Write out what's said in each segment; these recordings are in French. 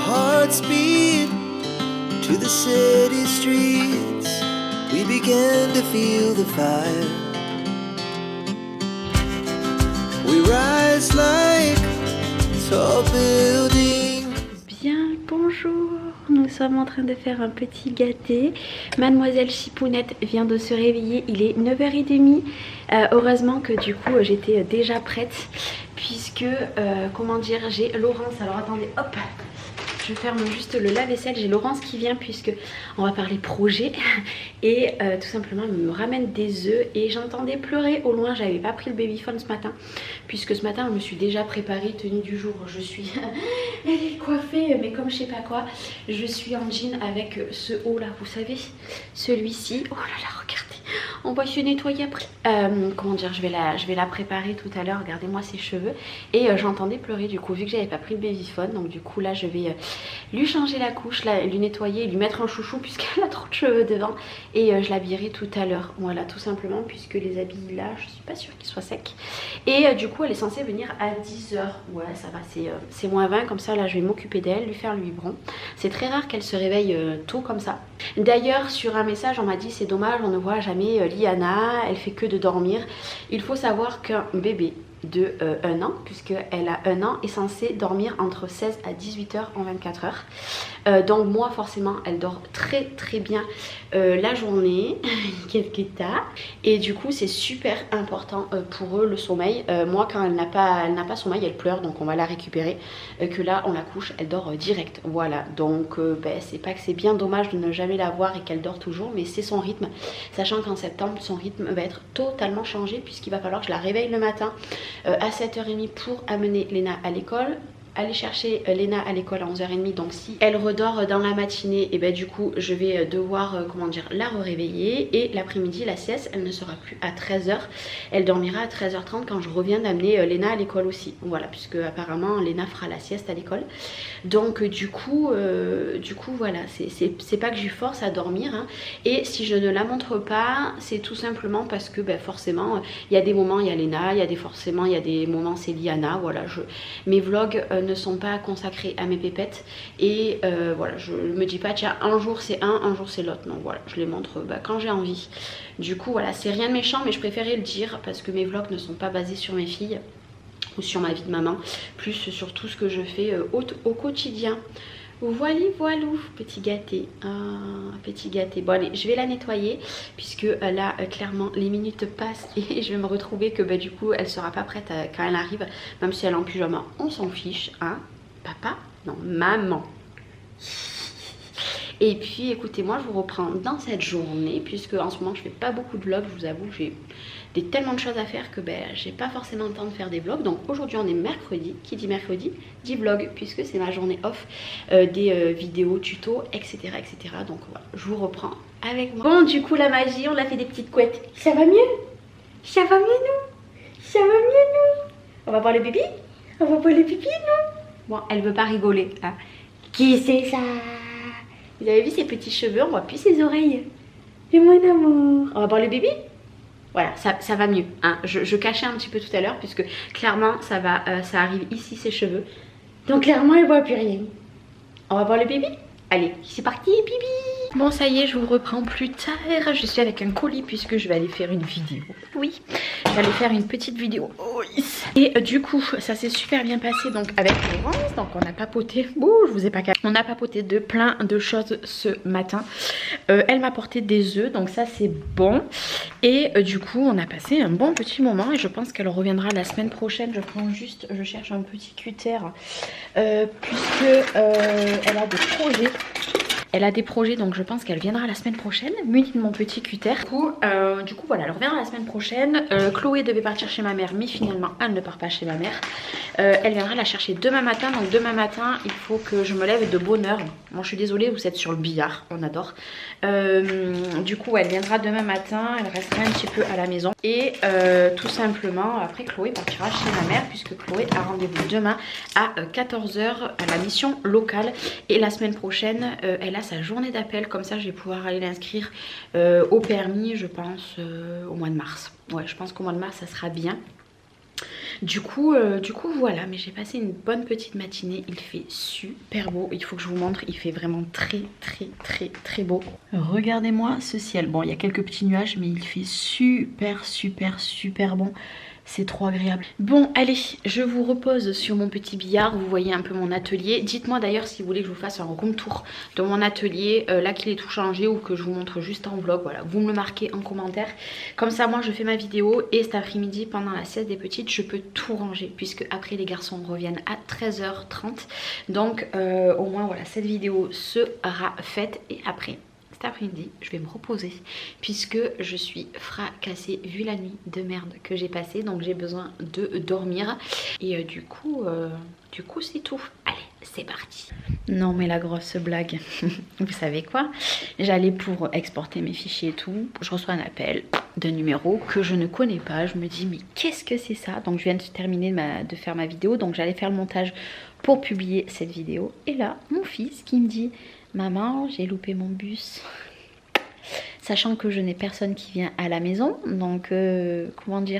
hearts beat to the city streets. We began to feel the fire. We rise like tall buildings. Bien, bonjour. Nous sommes en train de faire un petit gâté. Mademoiselle Chipounette vient de se réveiller. Il est 9h30. Heureusement que du coup j'étais déjà prête. Puisque, comment dire, j'ai Laurence. Alors attendez, hop. Je ferme juste le lave-vaisselle, j'ai Laurence qui vient puisque on va parler projet et tout simplement elle me ramène des œufs et j'entendais pleurer au loin. J'avais pas pris le babyphone ce matin puisque ce matin je me suis déjà préparée, tenue du jour, je suis elle est coiffée mais comme je sais pas quoi. Je suis en jean avec ce haut là, vous savez, celui-ci. Oh là là, regardez, on va se nettoyer après. Comment dire, je vais la préparer tout à l'heure. Regardez-moi ses cheveux et j'entendais pleurer du coup vu que j'avais pas pris le babyphone. Donc du coup là je vais lui changer la couche, lui nettoyer, lui mettre un chouchou puisqu'elle a trop de cheveux devant et je l'habillerai tout à l'heure. Voilà, tout simplement puisque les habits là je suis pas sûre qu'ils soient secs. Et du coup elle est censée venir à 10h. Ouais, ça va, c'est moins 20, comme ça là je vais m'occuper d'elle, lui faire le biberon. C'est très rare qu'elle se réveille tôt comme ça. D'ailleurs sur un message on m'a dit c'est dommage, on ne voit jamais Liana, elle fait que de dormir. Il faut savoir qu'un bébé de 1 an, puisqu'elle a 1 an, est censée dormir entre 16 à 18 heures en 24 heures. Donc moi forcément elle dort très très bien la journée, quelque part. Et du coup c'est super important pour eux le sommeil. Moi quand elle n'a pas sommeil, elle pleure, donc on va la récupérer. Que là on la couche, elle dort direct. Voilà, donc c'est pas que c'est bien dommage de ne jamais la voir et qu'elle dort toujours, mais c'est son rythme. Sachant qu'en septembre son rythme va être totalement changé puisqu'il va falloir que je la réveille le matin à 7h30 pour amener Léna à l'école. Aller chercher Léna à l'école à 11h30, donc si elle redort dans la matinée, et ben du coup je vais devoir comment dire, la réveiller. Et l'après-midi la sieste elle ne sera plus à 13h, elle dormira à 13h30 quand je reviens d'amener Léna à l'école aussi. Voilà, puisque apparemment Léna fera la sieste à l'école. Donc du coup voilà, c'est pas que je lui force à dormir hein. Et si je ne la montre pas, c'est tout simplement parce que forcément il y a des moments il y a Léna, il y a des moments c'est Liana. Voilà, mes vlogs ne sont pas consacrés à mes pépettes et voilà, je me dis pas tiens un jour c'est un jour c'est l'autre. Non, voilà, je les montre quand j'ai envie. Du coup voilà, c'est rien de méchant mais je préférais le dire parce que mes vlogs ne sont pas basés sur mes filles ou sur ma vie de maman, plus sur tout ce que je fais au quotidien. Voilà, voilou, petit gâté. Petit gâté. Bon allez, je vais la nettoyer puisque là clairement les minutes passent et je vais me retrouver que du coup elle sera pas prête quand elle arrive, même si elle est en pyjama, on s'en fiche hein. Papa, non, maman. Et puis écoutez, moi je vous reprends dans cette journée puisque en ce moment je fais pas beaucoup de vlogs, je vous avoue, j'ai tellement de choses à faire que j'ai pas forcément le temps de faire des vlogs. Donc aujourd'hui on est mercredi, qui dit mercredi dit vlog puisque c'est ma journée off, des vidéos, tutos, etc. etc. Donc voilà, je vous reprends avec moi. Bon du coup la magie, on a fait des petites couettes. Ça va mieux? Ça va mieux nous? Ça va mieux nous? On va voir le bébé? On va voir le pipi nous? Bon, elle veut pas rigoler hein. Qui c'est ça? Vous avez vu ses petits cheveux, on voit plus ses oreilles. Et mon amour. On va voir le bébé? Voilà, ça va mieux hein. Je cachais un petit peu tout à l'heure puisque clairement ça arrive ici ses cheveux. Donc clairement elle voit plus rien. On va voir le bébé? Allez, c'est parti, bibi. Bon ça y est, je vous reprends plus tard. Je suis avec un colis puisque je vais aller faire une vidéo. Oui, je vais aller faire une petite vidéo. Oui. Et du coup, ça s'est super bien passé donc avec Laurence. Donc on a papoté. Ouh, je vous ai pas caché. On a papoté de plein de choses ce matin. Elle m'a apporté des œufs, donc ça c'est bon. Et du coup, on a passé un bon petit moment et je pense qu'elle reviendra la semaine prochaine. Je cherche un petit cutter puisque elle a des projets. Elle a des projets, donc je pense qu'elle viendra la semaine prochaine, munie de mon petit cutter. Du coup voilà, elle reviendra la semaine prochaine. Chloé devait partir chez ma mère, mais finalement elle ne part pas chez ma mère. Elle viendra la chercher demain matin. Donc demain matin, il faut que je me lève de bonne heure. Moi je suis désolée, vous êtes sur le billard, on adore. Du coup elle viendra demain matin, elle restera un petit peu à la maison. Et tout simplement, après Chloé partira chez ma mère, puisque Chloé a rendez-vous demain à 14 h à la mission locale. Et la semaine prochaine, elle a sa journée d'appel, comme ça je vais pouvoir aller l'inscrire au permis, je pense au mois de mars. Ouais, je pense qu'au mois de mars ça sera bien. Du coup voilà, mais j'ai passé une bonne petite matinée. Il fait super beau. Il faut que je vous montre, il fait vraiment très beau. Regardez-moi ce ciel. Bon, il y a quelques petits nuages, mais il fait super bon. C'est trop agréable. Bon, allez, je vous repose sur mon petit billard. Vous voyez un peu mon atelier. Dites-moi d'ailleurs si vous voulez que je vous fasse un room tour de mon atelier, là qu'il est tout changé, ou que je vous montre juste en vlog. Voilà, vous me le marquez en commentaire. Comme ça, moi, je fais ma vidéo et cet après-midi, pendant la sieste des petites, je peux tout ranger, puisque après les garçons reviennent à 13h30. Donc, au moins, voilà, cette vidéo sera faite et après... Cet après-midi, je vais me reposer puisque je suis fracassée vu la nuit de merde que j'ai passée, donc j'ai besoin de dormir et du coup c'est tout. Allez, c'est parti. Non mais la grosse blague, vous savez quoi? J'allais pour exporter mes fichiers et tout, je reçois un appel d'un numéro que je ne connais pas, je me dis mais qu'est-ce que c'est ça? Donc je viens de terminer de faire ma vidéo, donc j'allais faire le montage pour publier cette vidéo et là mon fils qui me dit: maman, j'ai loupé mon bus. Sachant que je n'ai personne qui vient à la maison. Donc,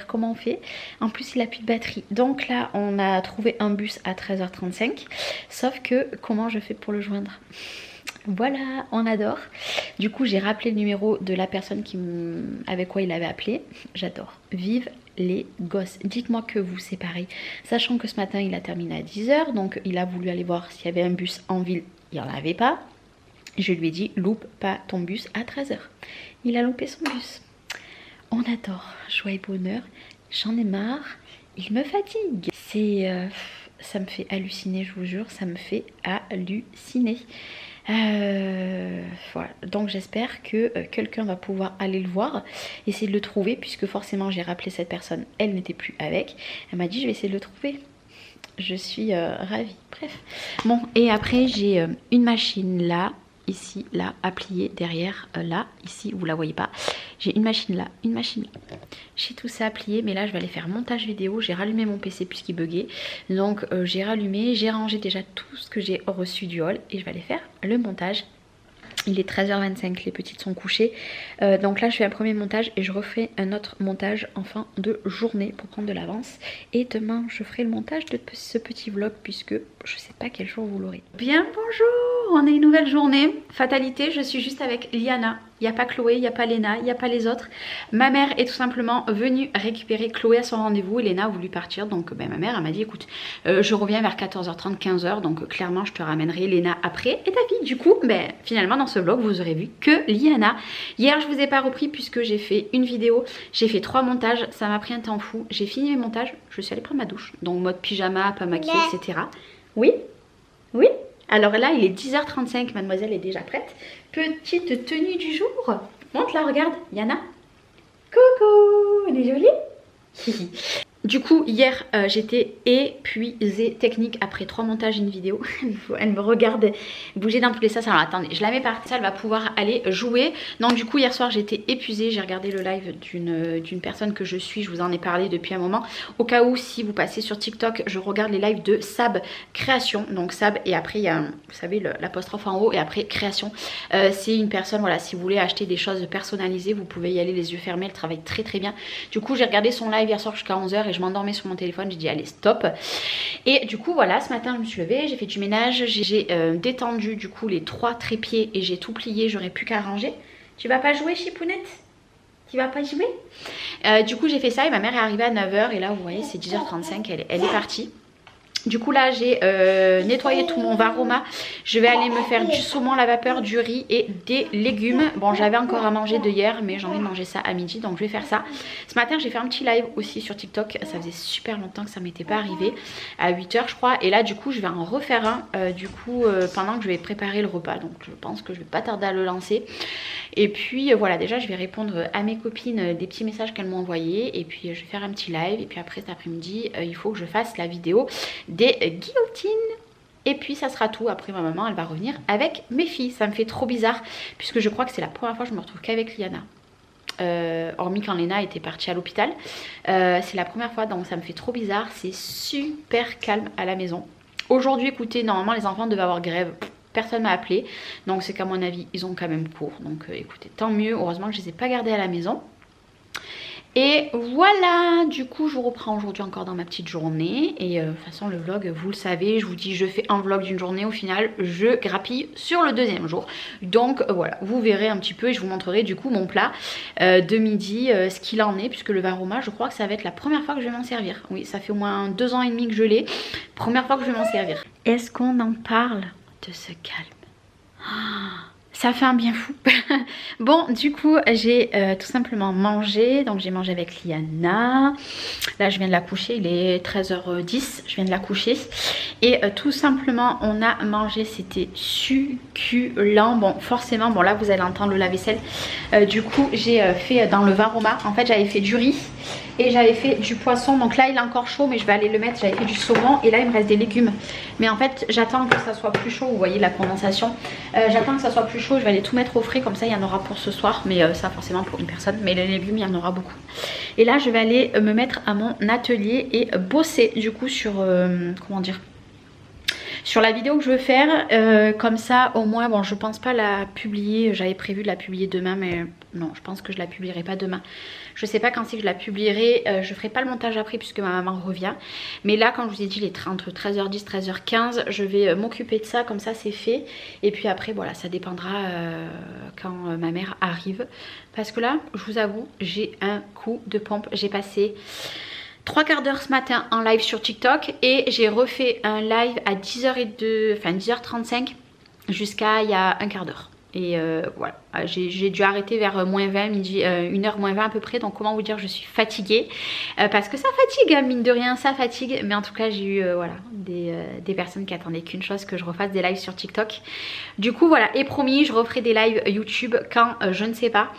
comment on fait? En plus, il n'a plus de batterie. Donc là, on a trouvé un bus à 13h35. Sauf que, comment je fais pour le joindre? Voilà, on adore. Du coup, j'ai rappelé le numéro de la personne avec quoi il avait appelé. J'adore. Vive les gosses. Dites-moi que vous séparez. Sachant que ce matin, il a terminé à 10h. Donc, il a voulu aller voir s'il y avait un bus en ville. Il n'y en avait pas. Je lui ai dit, loupe pas ton bus à 13h. Il a loupé son bus. On adore, joie et bonheur. J'en ai marre, il me fatigue. Ça me fait halluciner, je vous jure, ça me fait halluciner. Voilà, donc j'espère que quelqu'un va pouvoir aller le voir, essayer de le trouver, puisque forcément j'ai rappelé cette personne, elle n'était plus avec. Elle m'a dit, je vais essayer de le trouver. Je suis ravie, bref. Bon, et après j'ai une machine là, ici, là, à plier, derrière, là, ici, vous la voyez pas. J'ai une machine là, une machine là. J'ai tout ça à plier, mais là, je vais aller faire montage vidéo. J'ai rallumé mon PC puisqu'il buguait. Donc, j'ai rallumé, j'ai rangé déjà tout ce que j'ai reçu du hall et je vais aller faire le montage. Il est 13h25, les petites sont couchées. Donc là, je fais un premier montage et je refais un autre montage en fin de journée pour prendre de l'avance. Et demain, je ferai le montage de ce petit vlog puisque je sais pas quel jour vous l'aurez. Bien, bonjour, on est une nouvelle journée. Fatalité, je suis juste avec Liana. Il n'y a pas Chloé, il n'y a pas Léna, il n'y a pas les autres. Ma mère est tout simplement venue récupérer Chloé à son rendez-vous. Léna a voulu partir, donc ma mère elle m'a dit écoute, je reviens vers 14h30, 15h, donc clairement je te ramènerai Léna après. Et ta fille, du coup, finalement dans ce vlog vous aurez vu que Liana. Hier je vous ai pas repris puisque j'ai fait une vidéo, j'ai fait 3 montages, ça m'a pris un temps fou. J'ai fini mes montages, je suis allée prendre ma douche, donc mode pyjama, pas maquillée, etc. Oui? Oui? Alors là, il est 10h35, mademoiselle est déjà prête. Petite tenue du jour. Montre-la, regarde, Yana. Coucou, elle est jolie. Du coup, hier, j'étais épuisée technique après 3 montages et une vidéo. Elle me regarde bouger dans tous les sens. Alors attendez, je la mets par terre, elle va pouvoir aller jouer. Donc du coup, hier soir, j'étais épuisée. J'ai regardé le live d'une personne que je suis. Je vous en ai parlé depuis un moment. Au cas où, si vous passez sur TikTok, je regarde les lives de Sab Création. Donc Sab, et après, il y a, vous savez, l'apostrophe en haut, et après Création. C'est une personne, voilà, si vous voulez acheter des choses personnalisées, vous pouvez y aller les yeux fermés. Elle travaille très bien. Du coup, j'ai regardé son live hier soir jusqu'à 11h et je m'endormais sur mon téléphone, j'ai dit allez stop. Et du coup voilà, ce matin je me suis levée, j'ai fait du ménage, j'ai détendu du coup les 3 trépieds et j'ai tout plié, j'aurais plus qu'à ranger. Tu vas pas jouer Chipounette? Tu vas pas jouer? Du coup j'ai fait ça et ma mère est arrivée à 9h et là vous voyez c'est 10h35, elle est partie. Du coup là j'ai nettoyé tout mon varoma. Je vais aller me faire du saumon à la vapeur, du riz et des légumes. Bon j'avais encore à manger de hier mais j'ai envie de manger ça à midi donc je vais faire ça. Ce matin j'ai fait un petit live aussi sur TikTok. Ça faisait super longtemps que ça m'était pas arrivé. À 8h je crois. Et là du coup je vais en refaire un pendant que je vais préparer le repas. Donc je pense que je vais pas tarder à le lancer. Et puis voilà, déjà je vais répondre à mes copines des petits messages qu'elles m'ont envoyés. Et puis je vais faire un petit live. Et puis après cet après-midi il faut que je fasse la vidéo des guillotines. Et puis ça sera tout. Après ma maman elle va revenir avec mes filles. Ça me fait trop bizarre puisque je crois que c'est la première fois que je me retrouve qu'avec Liana. Hormis quand Léna était partie à l'hôpital. C'est la première fois donc ça me fait trop bizarre. C'est super calme à la maison. Aujourd'hui écoutez, normalement les enfants devaient avoir grève. Personne m'a appelé. Donc c'est qu'à mon avis ils ont quand même cours. Donc écoutez, tant mieux. Heureusement que je les ai pas gardés à la maison. Et voilà, du coup je vous reprends aujourd'hui encore dans ma petite journée. Et de toute façon le vlog, vous le savez, je vous dis je fais un vlog d'une journée, au final je grappille sur le deuxième jour. Donc voilà, vous verrez un petit peu et je vous montrerai du coup mon plat de midi, ce qu'il en est. Puisque le varoma, je crois que ça va être la première fois que je vais m'en servir. Oui, ça fait au moins 2 ans et demi que je l'ai. Première fois que je vais m'en servir. Est-ce qu'on en parle de ce calme? Ça fait un bien fou. Bon, du coup, j'ai tout simplement mangé. Donc, j'ai mangé avec Liana. Là, je viens de la coucher. Il est 13h10. Je viens de la coucher. Et tout simplement, on a mangé. C'était succulent. Bon, forcément, bon, là, vous allez entendre le lave-vaisselle. Du coup, j'ai fait dans le varoma. En fait, j'avais fait du riz. Et j'avais fait du poisson, donc là il est encore chaud mais je vais aller le mettre. J'avais fait du saumon et là il me reste des légumes. Mais en fait j'attends que ça soit plus chaud, vous voyez la condensation. J'attends que ça soit plus chaud, je vais aller tout mettre au frais, comme ça il y en aura pour ce soir. Mais ça forcément pour une personne, mais les légumes il y en aura beaucoup. Et là je vais aller me mettre à mon atelier et bosser du coup sur, comment dire, sur la vidéo que je veux faire. Comme ça au moins, bon je pense pas la publier, j'avais prévu de la publier demain mais non je pense que je la publierai pas demain. Je sais pas quand c'est que je la publierai, je ferai pas le montage après puisque ma maman revient. Mais là quand je vous ai dit il est entre 13h10 13h15, je vais m'occuper de ça, comme ça c'est fait. Et puis après voilà, ça dépendra quand ma mère arrive. Parce que là je vous avoue j'ai un coup de pompe. J'ai passé 3/4 d'heure ce matin en live sur TikTok et j'ai refait un live à 10h35 jusqu'à il y a un quart d'heure. Et voilà, j'ai dû arrêter vers moins 20, midi, 1h moins 20 à peu près. Donc comment vous dire, je suis fatiguée. Parce que ça fatigue, hein, mine de rien, ça fatigue. Mais en tout cas, j'ai eu voilà, des personnes qui attendaient qu'une chose, que je refasse des lives sur TikTok. Du coup, voilà, et promis, je referai des lives YouTube quand je ne sais pas.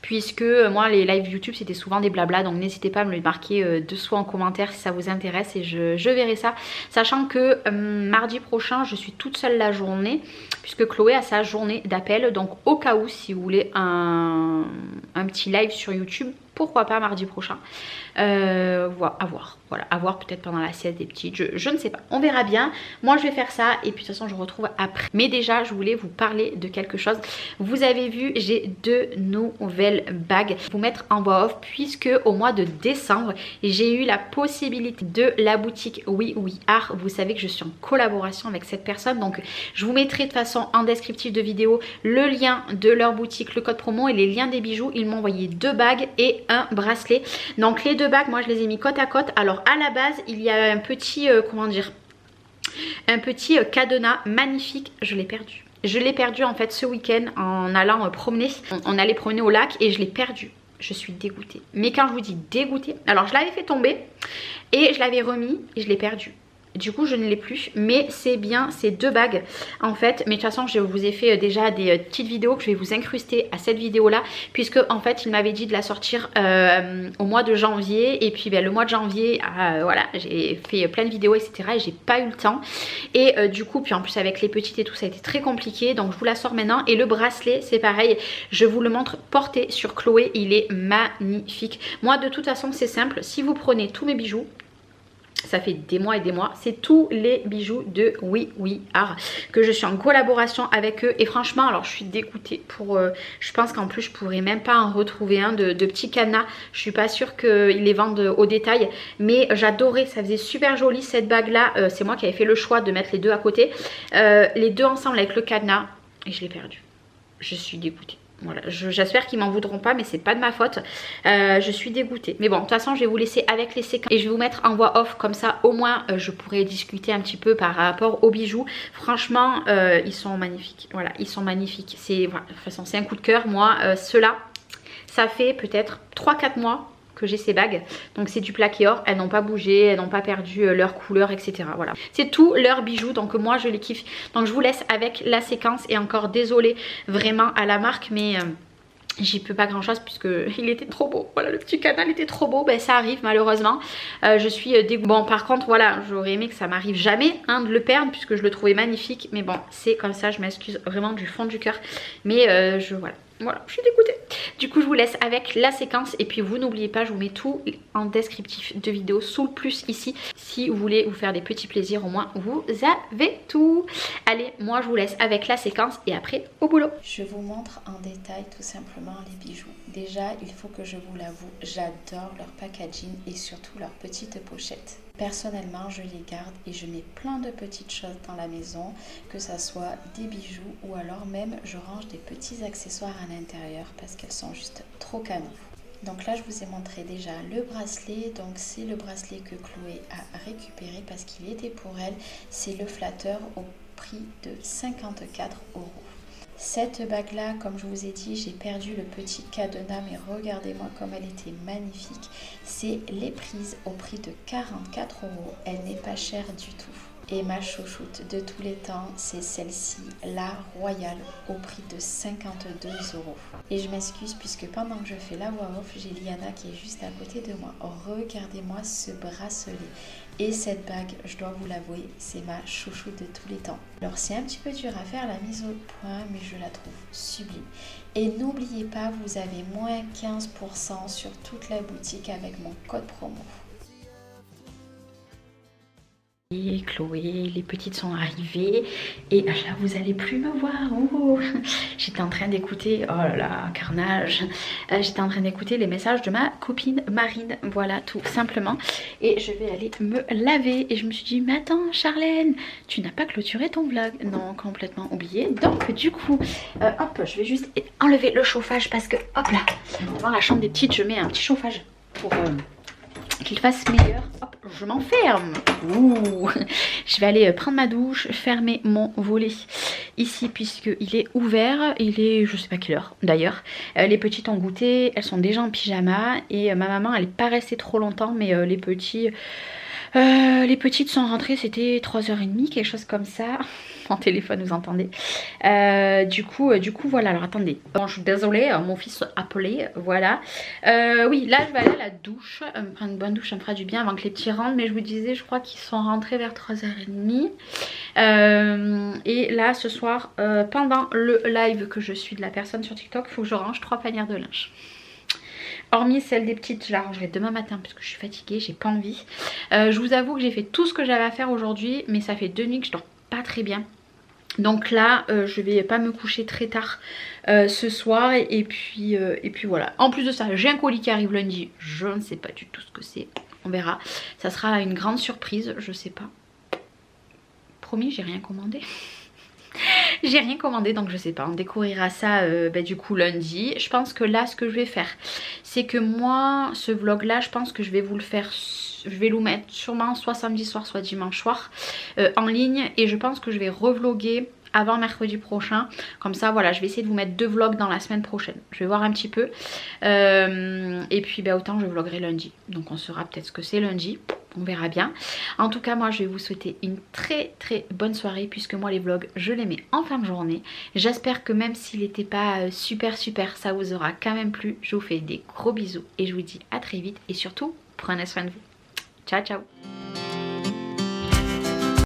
Puisque moi les lives YouTube c'était souvent des blabla, donc n'hésitez pas à me le marquer dessous en commentaire si ça vous intéresse et je verrai ça. Sachant que mardi prochain je suis toute seule la journée puisque Chloé a sa journée d'appel, donc au cas où si vous voulez un petit live sur YouTube, pourquoi pas mardi prochain. À voir peut-être pendant la sieste des petites, je ne sais pas, on verra bien. Moi je vais faire ça et puis de toute façon je vous retrouve après. Mais déjà je voulais vous parler de quelque chose. Vous avez vu, j'ai 2 nouvelles bagues. Vous mettre en voix off puisque au mois de décembre j'ai eu la possibilité de la boutique Oui Oui Art. Vous savez que je suis en collaboration avec cette personne, donc je vous mettrai de toute façon en descriptif de vidéo le lien de leur boutique, le code promo et les liens des bijoux. Ils m'ont envoyé 2 bagues et un bracelet. Donc les 2 bagues moi je les ai mis côte à côte. Alors à la base il y a un petit comment dire, un petit cadenas magnifique. Je l'ai perdu. Je l'ai perdu en fait ce week-end en allant promener. On allait promener au lac et je l'ai perdu. Je suis dégoûtée. Mais quand je vous dis dégoûtée, alors je l'avais fait tomber et je l'avais remis et je l'ai perdu. Du coup je ne l'ai plus, mais c'est bien ces 2 bagues en fait. Mais de toute façon je vous ai fait déjà des petites vidéos que je vais vous incruster à cette vidéo là, puisque en fait il m'avait dit de la sortir au mois de janvier. Et puis le mois de janvier voilà, j'ai fait plein de vidéos etc et j'ai pas eu le temps. Et du coup puis en plus avec les petites et tout ça a été très compliqué, donc je vous la sors maintenant. Et le bracelet c'est pareil, je vous le montre porté sur Chloé, il est magnifique. Moi de toute façon c'est simple, si vous prenez tous mes bijoux, ça fait des mois et des mois, c'est tous les bijoux de Oui Oui Art que je suis en collaboration avec eux. Et franchement alors je suis dégoûtée pour je pense qu'en plus je pourrais même pas en retrouver un de petit cadenas. Je suis pas sûre qu'ils les vendent au détail, mais j'adorais, ça faisait super joli cette bague là. C'est moi qui avais fait le choix de mettre les 2 à côté, les 2 ensemble avec le cadenas, et je l'ai perdu. Je suis dégoûtée. Voilà, j'espère qu'ils m'en voudront pas, mais c'est pas de ma faute. Je suis dégoûtée. Mais bon, de toute façon, je vais vous laisser avec les séquences et je vais vous mettre en voix off, comme ça au moins je pourrai discuter un petit peu par rapport aux bijoux. Franchement, ils sont magnifiques. Voilà, ils sont magnifiques. C'est voilà, de toute façon, c'est un coup de cœur. Moi, ceux-là, ça fait peut-être 3-4 mois que j'ai ces bagues, donc c'est du plaqué or, elles n'ont pas bougé, elles n'ont pas perdu leur couleur etc. Voilà, c'est tous leurs bijoux, donc moi je les kiffe. Donc je vous laisse avec la séquence et encore désolée vraiment à la marque, mais j'y peux pas grand chose puisque il était trop beau. Voilà, le petit canal était trop beau. Ben ça arrive malheureusement. Je suis dégoûtée. Bon par contre voilà, j'aurais aimé que ça m'arrive jamais de le perdre puisque je le trouvais magnifique. Mais bon c'est comme ça, je m'excuse vraiment du fond du cœur. Mais voilà, Voilà, je suis dégoûtée. Du coup, je vous laisse avec la séquence. Et puis, vous n'oubliez pas, je vous mets tout en descriptif de vidéo sous le plus ici. Si vous voulez vous faire des petits plaisirs, au moins, vous avez tout. Allez, moi, je vous laisse avec la séquence et après, au boulot. Je vous montre en détail tout simplement les bijoux. Déjà, il faut que je vous l'avoue, j'adore leur packaging et surtout leurs petites pochettes. Personnellement, je les garde et je mets plein de petites choses dans la maison, que ça soit des bijoux ou alors même je range des petits accessoires à l'intérieur parce qu'elles sont juste trop canon. Donc là, je vous ai montré déjà le bracelet. Donc c'est le bracelet que Chloé a récupéré parce qu'il était pour elle. C'est le flatteur au prix de 54 €. Cette bague là, comme je vous ai dit, j'ai perdu le petit cadenas, mais regardez-moi comme elle était magnifique. C'est les prises au prix de 44 €. Elle n'est pas chère du tout. Et ma chouchoute de tous les temps, c'est celle-ci, la Royale, au prix de 52 €. Et je m'excuse puisque pendant que je fais la voix off, j'ai Liana qui est juste à côté de moi. Regardez-moi ce bracelet. Et cette bague, je dois vous l'avouer, c'est ma chouchoute de tous les temps. Alors c'est un petit peu dur à faire la mise au point, mais je la trouve sublime. Et n'oubliez pas, vous avez moins 15% sur toute la boutique avec mon code promo. Et Chloé, les petites sont arrivées et là vous allez plus me voir. Oh, j'étais en train d'écouter, oh là là, carnage. J'étais en train d'écouter les messages de ma copine Marine, voilà tout simplement. Et je vais aller me laver et je me suis dit mais attends Charlène, tu n'as pas clôturé ton vlog. Non, complètement oublié. Donc du coup, hop, je vais juste enlever le chauffage parce que hop là, devant la chambre des petites, je mets un petit chauffage pour qu'il fasse meilleur. Hop, je m'enferme. Ouh. Je vais aller prendre ma douche, fermer mon volet ici puisque il est ouvert. Il est, je sais pas quelle heure d'ailleurs. Les petites ont goûté, elles sont déjà en pyjama et ma maman elle est pas restée trop longtemps, mais les petites sont rentrées, c'était 3h30, quelque chose comme ça. En téléphone, vous entendez. Du coup, voilà. Alors attendez. Bon, je suis désolée, mon fils appelait. Voilà. Oui, là, je vais aller à la douche. Prendre une bonne douche, ça me fera du bien avant que les petits rentrent. Mais je vous disais, je crois qu'ils sont rentrés vers 3h30. Et là, ce soir, pendant le live que je suis de la personne sur TikTok, il faut que je range 3 panières de linge. Hormis celle des petites, je la rangerai demain matin parce que je suis fatiguée, j'ai pas envie. Je vous avoue que j'ai fait tout ce que j'avais à faire aujourd'hui, mais ça fait 2 nuits que je dors pas très bien. Donc là, je vais pas me coucher très tard ce soir et puis voilà. En plus de ça, j'ai un colis qui arrive lundi. Je ne sais pas du tout ce que c'est. On verra. Ça sera une grande surprise, je sais pas. Promis, j'ai rien commandé. J'ai rien commandé donc je sais pas, on découvrira ça du coup lundi. Je pense que là ce que je vais faire c'est que moi ce vlog là je pense que je vais vous le faire, je vais le mettre sûrement soit samedi soir soit dimanche soir en ligne et je pense que je vais revloguer avant mercredi prochain. Comme ça voilà, je vais essayer de vous mettre 2 vlogs dans la semaine prochaine. Je vais voir un petit peu et puis autant je vloguerai lundi. Donc on saura peut-être ce que c'est lundi. On verra bien. En tout cas moi je vais vous souhaiter une très très bonne soirée puisque moi les vlogs je les mets en fin de journée. J'espère que même s'il n'était pas super ça vous aura quand même plu. Je vous fais des gros bisous et je vous dis à très vite et surtout prenez soin de vous. Ciao ciao.